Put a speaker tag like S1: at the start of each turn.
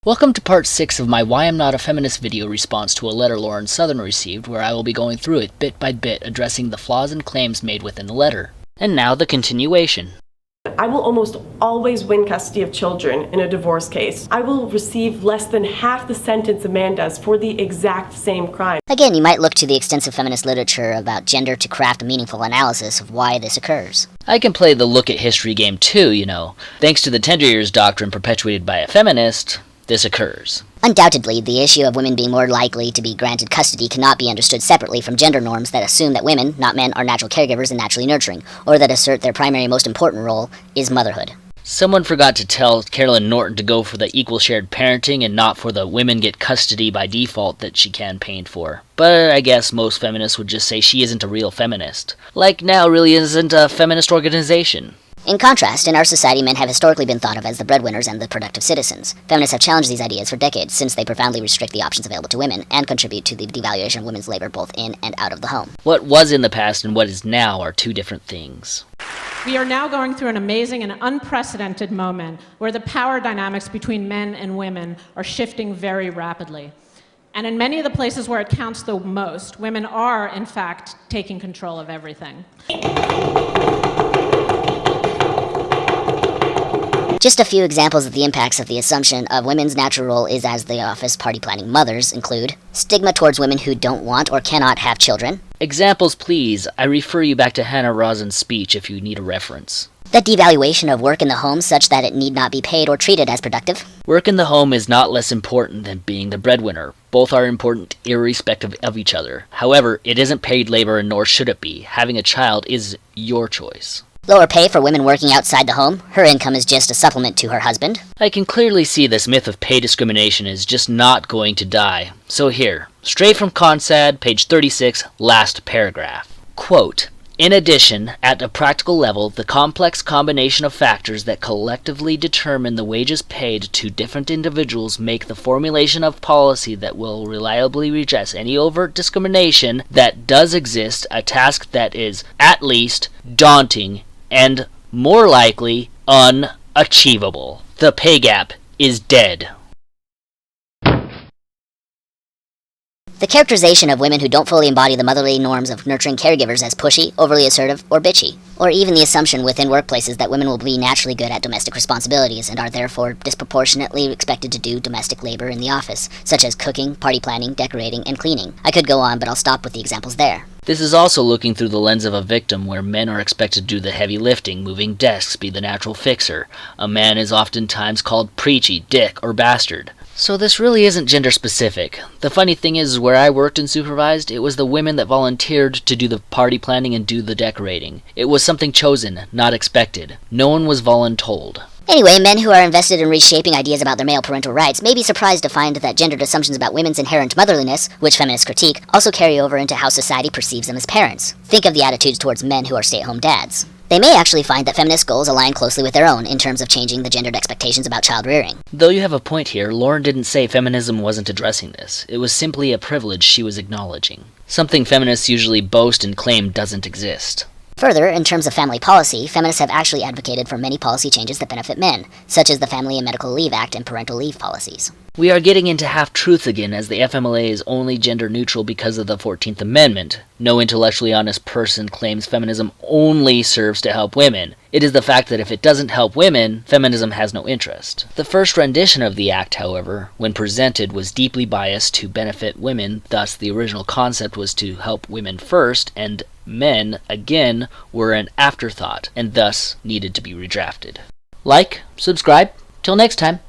S1: Welcome to part 6 of my Why I'm Not a Feminist video response to a letter Lauren Southern received, where I will be going through it bit by bit, addressing the flaws and claims made within the letter. And now the continuation.
S2: I will almost always win custody of children in a divorce case. I will receive less than half the sentence a man does for the exact same crime.
S3: Again, you might look to the extensive feminist literature about gender to craft a meaningful analysis of why this occurs.
S1: I can play the look at history game too, you know. Thanks to the tender years doctrine perpetuated by a feminist, this occurs.
S3: Undoubtedly, the issue of women being more likely to be granted custody cannot be understood separately from gender norms that assume that women, not men, are natural caregivers and naturally nurturing, or that assert their primary most important role is motherhood.
S1: Someone forgot to tell Carolyn Norton to go for the equal shared parenting and not for the women get custody by default that she campaigned for. But I guess most feminists would just say she isn't a real feminist. Like Now really isn't a feminist organization.
S3: In contrast, in our society, men have historically been thought of as the breadwinners and the productive citizens. Feminists have challenged these ideas for decades, since they profoundly restrict the options available to women and contribute to the devaluation of women's labor both in and out of the home.
S1: What was in the past and what is now are two different things.
S4: We are now going through an amazing and unprecedented moment where the power dynamics between men and women are shifting very rapidly. And in many of the places where it counts the most, women are, in fact, taking control of everything.
S3: Just a few examples of the impacts of the assumption of women's natural role is as the office party planning mothers include stigma towards women who don't want or cannot have children.
S1: Examples, please. I refer you back to Hannah Rosin's speech if you need a reference.
S3: The devaluation of work in the home such that it need not be paid or treated as productive.
S1: Work in the home is not less important than being the breadwinner. Both are important irrespective of each other. However, it isn't paid labor and nor should it be. Having a child is your choice.
S3: Lower pay for women working outside the home. Her income is just a supplement to her husband.
S1: I can clearly see this myth of pay discrimination is just not going to die. So here, straight from Consad, page 36, last paragraph. Quote, in addition, at a practical level, the complex combination of factors that collectively determine the wages paid to different individuals make the formulation of policy that will reliably redress any overt discrimination that does exist a task that is, at least, daunting and, more likely, unachievable. The pay gap is dead.
S3: The characterization of women who don't fully embody the motherly norms of nurturing caregivers as pushy, overly assertive, or bitchy. Or even the assumption within workplaces that women will be naturally good at domestic responsibilities and are therefore disproportionately expected to do domestic labor in the office, such as cooking, party planning, decorating, and cleaning. I could go on, but I'll stop with the examples there.
S1: This is also looking through the lens of a victim where men are expected to do the heavy lifting, moving desks, be the natural fixer. A man is oftentimes called preachy, dick, or bastard. So this really isn't gender specific. The funny thing is, where I worked and supervised, it was the women that volunteered to do the party planning and do the decorating. It was something chosen, not expected. No one was voluntold.
S3: Anyway, men who are invested in reshaping ideas about their male parental rights may be surprised to find that gendered assumptions about women's inherent motherliness, which feminists critique, also carry over into how society perceives them as parents. Think of the attitudes towards men who are stay-at-home dads. They may actually find that feminist goals align closely with their own in terms of changing the gendered expectations about child rearing.
S1: Though you have a point here, Lauren didn't say feminism wasn't addressing this. It was simply a privilege she was acknowledging. Something feminists usually boast and claim doesn't exist.
S3: Further, in terms of family policy, feminists have actually advocated for many policy changes that benefit men, such as the Family and Medical Leave Act and parental leave policies.
S1: We are getting into half-truths again, as the FMLA is only gender-neutral because of the 14th Amendment. No intellectually honest person claims feminism only serves to help women. It is the fact that if it doesn't help women, feminism has no interest. The first rendition of the act, however, when presented, was deeply biased to benefit women, thus the original concept was to help women first, and men, again, were an afterthought, and thus needed to be redrafted. Like, subscribe, till next time.